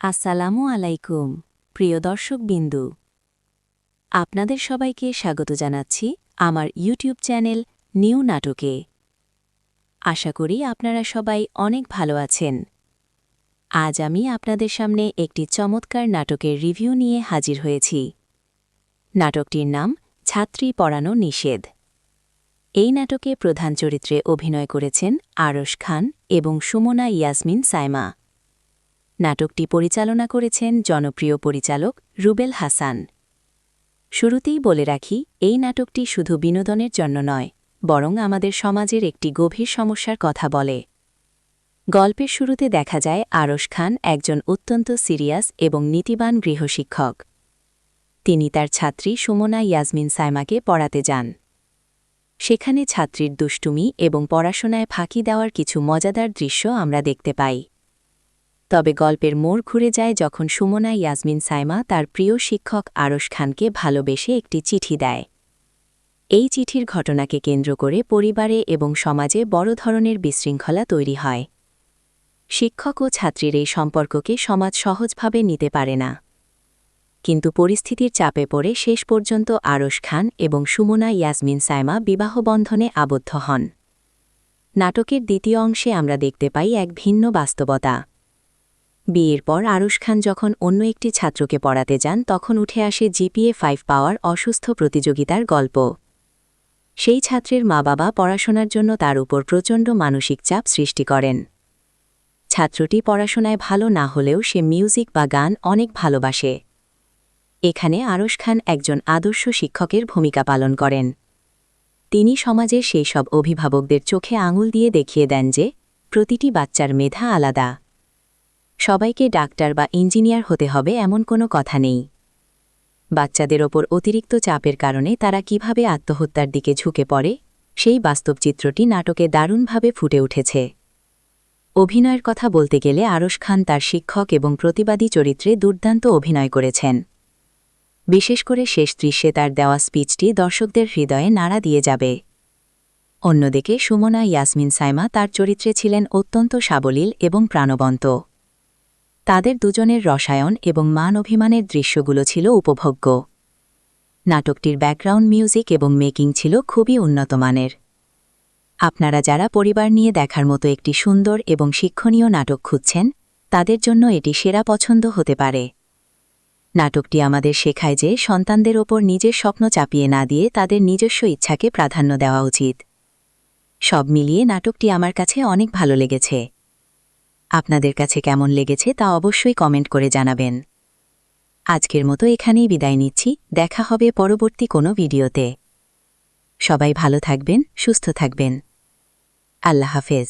আসসালামু আলাইকুম প্রিয় দর্শকবিন্দু, আপনাদের সবাইকে স্বাগত জানাচ্ছি আমার ইউটিউব চ্যানেল নিউ নাটকে। আশা করি আপনারা সবাই অনেক ভালো আছেন। আজ আমি আপনাদের সামনে একটি চমৎকার নাটকের রিভিউ নিয়ে হাজির হয়েছি। নাটকটির নাম ছাত্রী পড়ানো নিষেধ। এই নাটকে প্রধান চরিত্রে অভিনয় করেছেন আরশ খান এবং সুমনা ইয়াসমিন সাইমা। নাটকটি পরিচালনা করেছেন জনপ্রিয় পরিচালক রুবেল হাসান। শুরুতেই বলে রাখি, এই নাটকটি শুধু বিনোদনের জন্য নয়, বরং আমাদের সমাজের একটি গভীর সমস্যার কথা বলে। গল্পের শুরুতে দেখা যায় আরশ খান একজন অত্যন্ত সিরিয়াস এবং নীতিবান গৃহশিক্ষক। তিনি তার ছাত্রী সুমনা ইয়াসমিন সাইমাকে পড়াতে যান। সেখানে ছাত্রীর দুষ্টুমি এবং পড়াশোনায় ফাঁকি দেওয়ার কিছু মজাদার দৃশ্য আমরা দেখতে পাই। তবে গল্পের মোড় ঘুরে যায় যখন সুমনা ইয়াসমিন সাইমা তার প্রিয় শিক্ষক আরশ খানকে ভালোবেসে একটি চিঠি দেয়। এই চিঠির ঘটনাকে কেন্দ্র করে পরিবারে এবং সমাজে বড় ধরনের বিশৃঙ্খলা তৈরি হয়। শিক্ষক ও ছাত্রীর এই সম্পর্ককে সমাজ সহজভাবে নিতে পারে না, কিন্তু পরিস্থিতির চাপে পড়ে শেষ পর্যন্ত আরশ খান এবং সুমনা ইয়াসমিন সাইমা বিবাহবন্ধনে আবদ্ধ হন। নাটকের দ্বিতীয় অংশে আমরা দেখতে পাই এক ভিন্ন বাস্তবতা। বিয়ের পর আরশ খান যখন অন্য একটি ছাত্রকে পড়াতে যান, তখন উঠে আসে জিপিএ 5 পাওয়ার অসুস্থ প্রতিযোগিতার গল্প। সেই ছাত্রের মা-বাবা পড়াশোনার জন্য তার উপর প্রচণ্ড মানসিক চাপ সৃষ্টি করেন। ছাত্রটি পড়াশোনায় ভালো না হলেও সে মিউজিক বা গান অনেক ভালোবাসে। এখানে আরশ খান একজন আদর্শ শিক্ষকের ভূমিকা পালন করেন। তিনি সমাজের সেই সব অভিভাবকদের চোখে আঙুল দিয়ে দেখিয়ে দেন যে প্রতিটি বাচ্চার মেধা আলাদা। সবাইকে ডাক্তার বা ইঞ্জিনিয়ার হতে হবে এমন কোনো কথা নেই। বাচ্চাদের ওপর অতিরিক্ত চাপের কারণে তারা কিভাবে আত্মহত্যার দিকে ঝুঁকে পড়ে, সেই বাস্তব চিত্রটি নাটকে দারুণভাবে ফুটে উঠেছে। অভিনয়ের কথা বলতে গেলে আরশ খান তার শিক্ষক এবং প্রতিবাদী চরিত্রে দুর্দান্ত অভিনয় করেছেন। বিশেষ করে শেষ দৃশ্যে তার দেওয়া স্পিচটি দর্শকদের হৃদয়ে নাড়া দিয়ে যাবে। অন্যদিকে সুমনা ইয়াসমিন সাইমা তার চরিত্রে ছিলেন অত্যন্ত সাবলীল এবং প্রাণবন্ত। তাদের দুজনের রসায়ন এবং মান অভিমানের দৃশ্যগুলো ছিল উপভোগ্য। নাটকটির ব্যাকগ্রাউন্ড মিউজিক এবং মেকিং ছিল খুবই উন্নত মানের। আপনারা যারা পরিবার নিয়ে দেখার মতো একটি সুন্দর এবং শিক্ষণীয় নাটক খুঁজছেন, তাদের জন্য এটি সেরা পছন্দ হতে পারে। নাটকটি আমাদের শেখায় যে সন্তানদের ওপর নিজের স্বপ্ন চাপিয়ে না দিয়ে তাদের নিজস্ব ইচ্ছাকে প্রাধান্য দেওয়া উচিত। সব মিলিয়ে নাটকটি আমার কাছে অনেক ভালো লেগেছে। আপনাদের কাছে কেমন লেগেছে তা অবশ্যই কমেন্ট করে জানাবেন। আজকের মতো এখানেই বিদায় নিচ্ছি, দেখা হবে পরবর্তী কোনো ভিডিওতে। সবাই ভালো থাকবেন, সুস্থ থাকবেন। আল্লাহ হাফেজ।